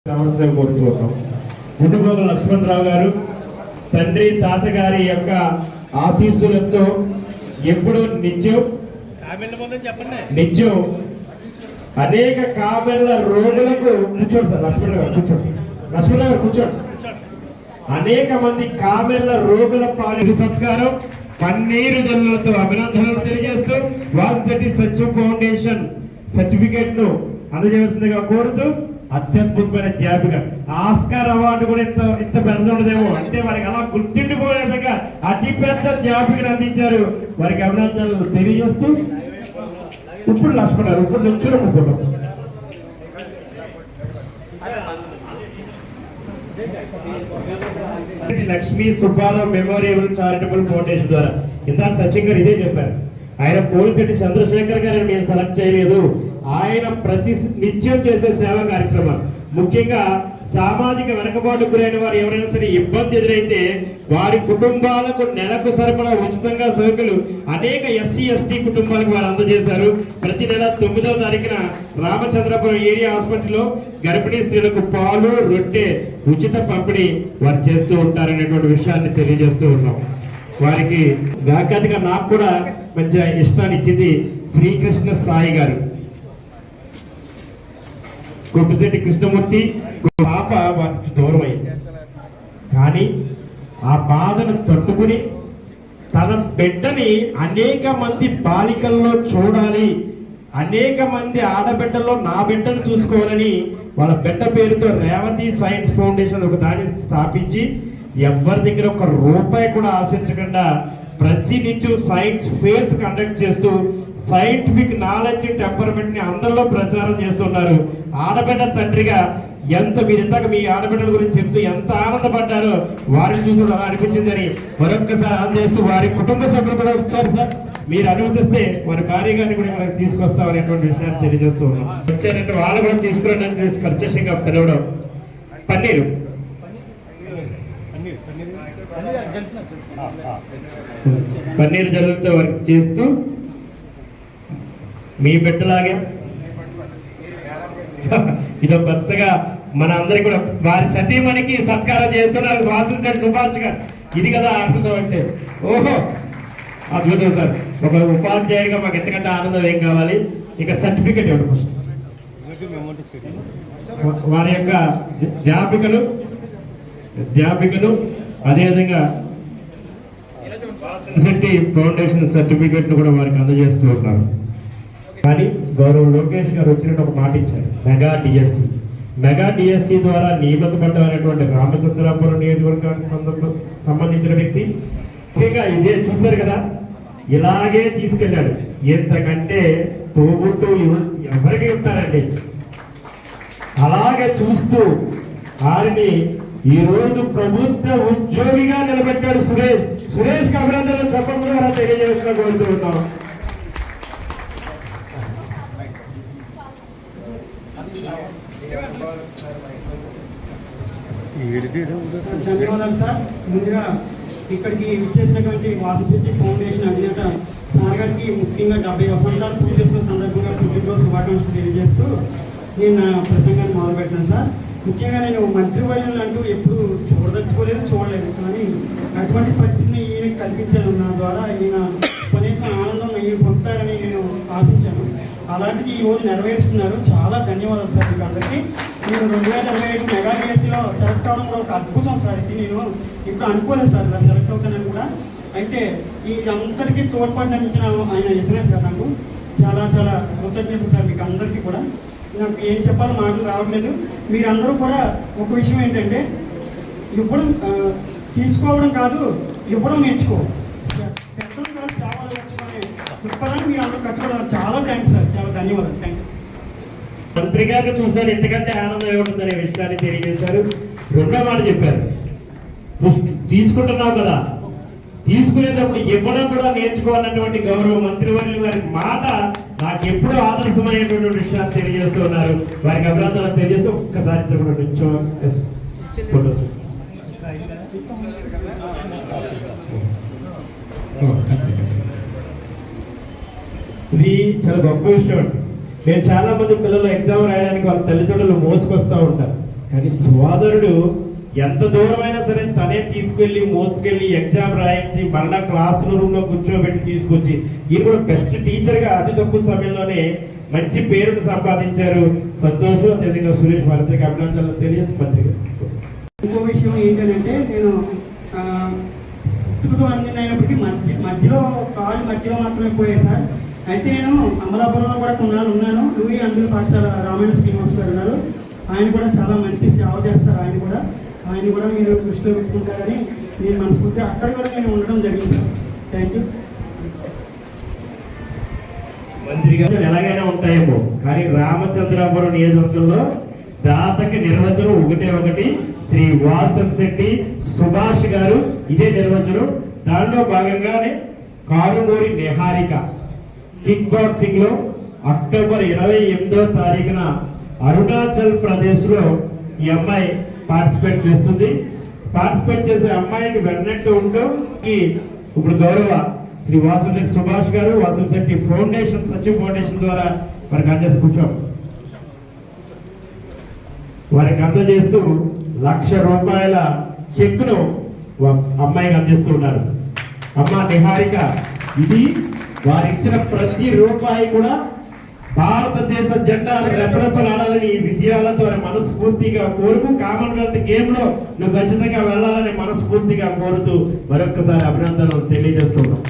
కోరుతున్నాం. గుండుగోగుల లక్ష్మణరావు గారు తండ్రి తాతగారి యొక్క ఆశీస్సులతో ఎప్పుడూ నిత్యం అనేక కామెర్ల రోగులకు కూర్చోండి సార్ లక్ష్మణరావు గారు కూర్చోండి, లక్ష్మణరావు గారు కూర్చోండి. అనేక మంది కామెర్ల రోగుల పాలు సత్కారం పన్నీరు జల్లులతో అభినందనలు తెలియజేస్తూ వాసిరెడ్డి సత్య ఫౌండేషన్ సర్టిఫికేట్ ను అందజేయవలసిందిగా కోరుతూ అత్యద్భుతమైన జ్ఞాపిక ఆస్కార్ అవార్డు కూడా ఇంత పెద్ద ఉండదేమో, అంటే వారికి అలా గుర్తుండిపోయే విధంగా అతి పెద్ద జ్ఞాపికను అందించారు. వారికి అభినందనలు తెలియజేస్తూ ఇప్పుడు లక్ష్మణరావు ఇప్పుడు నుంచున్న photo Lakshmi Subbarao memorial charitable foundation ద్వారా ఇందాక సచిన్ గారు ఇదే చెప్పారు. ఆయన పోలిశెట్టి చంద్రశేఖర్ గారిని మేము సెలెక్ట్ చేయలేదు, ఆయన ప్రతి నిత్యం చేసే సేవా కార్యక్రమాలు ముఖ్యంగా సామాజిక వెనకబాటు గురైన వారు ఎవరైనా సరే ఇబ్బంది ఎదురైతే వారి కుటుంబాలకు నెలకు సరిపడా ఉచితంగా సరుకులు అనేక ఎస్సీ ఎస్టీ కుటుంబాలకు వారు అందజేశారు. ప్రతి నెల 9వ తారీఖున రామచంద్రపురం ఏరియా హాస్పిటల్లో గర్భిణీ స్త్రీలకు పాలు రొట్టె ఉచిత పంపిణీ వారు చేస్తూ ఉంటారనేటువంటి విషయాన్ని తెలియజేస్తూ ఉన్నాం. వారికి వ్యాఖ్యాతగా నాకు కూడా మంచి ఇష్టాన్ని ఇచ్చింది శ్రీకృష్ణ సాయి గారు. గొప్పశెట్టి కృష్ణమూర్తి పాప వారికి దూరం అయింది, కానీ ఆ బాధను తట్టుకుని తన బిడ్డని అనేక మంది బాలికల్లో చూడాలి, అనేక మంది ఆడబిడ్డల్లో నా బిడ్డను చూసుకోవాలని వాళ్ళ బిడ్డ పేరుతో రేవతి సైన్స్ ఫౌండేషన్ ఒక దాన్ని స్థాపించి ఎవరి దగ్గర ఒక రూపాయి కూడా ఆశించకుండా ప్రతినిత్యం సైన్స్ ఫేర్స్ కండక్ట్ చేస్తూ సైంటిఫిక్ నాలెడ్జ్ టెంపర్మెంట్ ని అందరిలో ప్రచారం చేస్తున్నారు. ఆడబిడ్డ తండ్రిగా మీరు ఇందాక మీ ఆడబిడ్డల గురించి చెప్తూ ఎంత ఆనందపడ్డారో వారిని చూసి అలా అనిపించిందని మరొక్కసారి ఆనందిస్తూ వారి కుటుంబ సభ్యులు కూడా వచ్చారు సార్. మీరు అనుమతిస్తే వారి భార్య గారిని కూడా మనకు తీసుకొస్తాం అనేటువంటి విషయాన్ని తెలియజేస్తూ ఉన్నాం. వచ్చారంటే వాళ్ళు కూడా తీసుకురండి చేసి ప్రత్యక్షంగా పిలవడం పన్నీరు పన్నీరు జల్లులతో వర్క్ చేస్తూ మీ బిడ్డలాగే ఇదో కొత్తగా మన అందరికి కూడా వారి సతీమణికి సత్కారం చేస్తున్నారు వాసిరెడ్డి సుభాష్ గారు. ఇది కదా ఆనందం అంటే, ఓహో అద్భుతం సార్. ఒక ఉపాధ్యాయుడిగా మాకు ఎంతకంటే ఆనందం ఏం కావాలి. ఇక సర్టిఫికెట్ ఇవ్వండి ఫస్ట్. వారి యొక్క జ్ఞాపికలు అదేవిధంగా శెట్టి ఫౌండేషన్ సర్టిఫికెట్ ను కూడా వారికి అందజేస్తూ ఉన్నారు. కానీ గౌరవ లోకేష్ గారు వచ్చినట్టు ఒక మాట ఇచ్చారు, మెగా డిఎస్సి ద్వారా నియమితపడ్డమైనటువంటి రామచంద్రాపురం నియోజకవర్గానికి సంబంధించిన వ్యక్తి. ముఖ్యంగా ఇదే చూశారు కదా, ఇలాగే తీసుకెళ్ళాడు. ఎంతకంటే తోబుట్టు ఎవరికి ఉంటారండి. అలాగే చూస్తూ వారిని ఈ రోజు ప్రభుత్వ ఉద్యోగిగా నిలబెట్టాడు సురేష్ అభినందనలు చెప్పడం ద్వారా తెలియజేస్తున్నా కోరుతూ ఉన్నాం. ధన్యవాదాలు సార్. ముందుగా ఇక్కడికి విచ్చేసినటువంటి వాసిరెడ్డి ఫౌండేషన్ అధినేత సార్ గారికి ముఖ్యంగా 70 వసంతాలు పూర్తి చేసుకున్న సందర్భంగా పుట్టినరోజు శుభాకాంక్షలు తెలియజేస్తూ నేను నా ప్రసంగాన్ని మొదలుపెట్టాను సార్. ముఖ్యంగా నేను మంత్రివర్యులు అంటూ ఎప్పుడు చూడలేదు, కానీ అటువంటి పరిస్థితిని ఈయన కల్పించాను. నా ద్వారా ఈయన కనీసం ఆనందం ఈయన పొందుతారని నేను ఆశించాను. అలాంటిది ఈ రోజు నెరవేరుస్తున్నారు. చాలా ధన్యవాదాలు సార్ మీకు అందరికీ. నేను 2025 మెగా డిఎస్సిలో సెలెక్ట్ అవడం కూడా ఒక అద్భుతం సార్. ఇది నేను ఇప్పుడు అనుకోలేదు సార్ ఇలా సెలెక్ట్ అవుతానని కూడా. అయితే ఈ అందరికీ తోడ్పాటు అందించిన ఆయన ఇతనే సార్. నాకు చాలా చాలా కృతజ్ఞతలు సార్ మీకు అందరికీ కూడా. నాకు ఏం చెప్పాలో మాటలు రావట్లేదు. మీరందరూ కూడా ఒక విషయం ఏంటంటే ఇవ్వడం తీసుకోవడం కాదు, ఇవ్వడం నేర్చుకో, పెట్టడం కాదు సేవలు నేర్చుకోని చెప్పడానికి మీరు అందరూ కట్టుకోవడం. చాలా థ్యాంక్స్ సార్, చాలా ధన్యవాదాలు. Thank you sir. మంత్రి గారు చూసారు ఎందుకంటే ఆనందం ఏముంటుందనే విషయాన్ని తెలియజేశారు. రెండో మాట చెప్పారు, తీసుకుంటున్నావు కదా, తీసుకునేటప్పుడు ఇవ్వడం కూడా నేర్చుకోవాలన్నటువంటి గౌరవ మంత్రివర్యులు వారి మాట నాకు ఎప్పుడూ ఆదర్శమైనటువంటి విషయాన్ని తెలియజేస్తూ ఉన్నారు. వారికి అభినందనలు తెలియజేస్తూ ఒక్కసారి కూడా నుంచో ఫోటోస్. ఇది చాలా గొప్ప విషయం అండి. నేను చాలా మంది పిల్లలు ఎగ్జామ్ రాయడానికి వాళ్ళ తల్లిదండ్రులు మోసుకొస్తూ ఉంటారు. కానీ సోదరుడు ఎంత దూరమైనా సరే తనే తీసుకెళ్లి మోసుకెళ్లి ఎగ్జామ్ రాయించి మరలా క్లాస్ రూమ్ లో కూర్చోబెట్టి తీసుకొచ్చి ఈయన కూడా బెస్ట్ టీచర్ గా అతి తక్కువ సమయంలోనే మంచి పేరును సంపాదించారు. సంతోషం. అదేవిధంగా సురేష్ వాళ్ళిద్దరికి అభినందనలు తెలియజేస్తూ మంత్రి గారు. ఇంకో విషయం ఏంటంటే నేను పుట్టుకతో అందినప్పటికీ మధ్యలో కాళ్ళు మధ్యలో మాత్రమే పోయాయి సార్. అయితే నేను అమలాపురంలో కూడా కొన్నాళ్ళు ఉన్నాను. లూయి అందుల పాఠశాల రామాయణ శ్రీనివాస్ గారు ఉన్నారు. ఆయన కూడా చాలా మంచి సేవ చేస్తారు. ఆయన కూడా మీరు దృష్టిలో పెట్టుకుంటారని నేను మనస్ఫూర్తిగా అక్కడ కూడా నేను ఉండడం జరిగింది సార్. Thank you. మంత్రి గారు ఎలాగైనా ఉంటాయేమో కానీ రామచంద్రాపురం నియోజకవర్గంలో దాతకి నిర్వచనం ఒకటి శ్రీ వాసంశెట్టి సుభాష్ గారు ఇదే నిర్వచనం. దానిలో భాగంగానే కారుమూరి నిహారిక కిక్ బాక్సింగ్ లో అక్టోబర్ 28వ తారీఖున అరుణాచల్ ప్రదేశ్ లో ఈ అమ్మాయి పార్టిసిపేట్ చేస్తుంది. పార్టిసిపేట్ చేసే అమ్మాయికి వెన్నట్టు ఉంటూ ఇప్పుడు గౌరవ శ్రీ వాసంశెట్టి సుభాష్ గారు వాసంశెట్టి ఫౌండేషన్ సచివ్ ఫౌండేషన్ ద్వారా మనకు అందజేసి కూర్చోం వారికి అందజేస్తూ ₹1,00,000 చెక్కును అమ్మాయికి అందిస్తూ ఉన్నారు. అమ్మ నిహారిక, ఇది వారిచ్చిన ప్రతి రూపాయి కూడా భారతదేశ జెండాలు రెపరెపలాడాలని ఈ విజయాలతో మనస్ఫూర్తిగా కోరుకు కామన్వెల్త్ గేమ్ లో నువ్వు ఖచ్చితంగా వెళ్ళాలని మనస్ఫూర్తిగా కోరుతూ మరొకసారి అభినందనలు తెలియజేస్తున్నాం.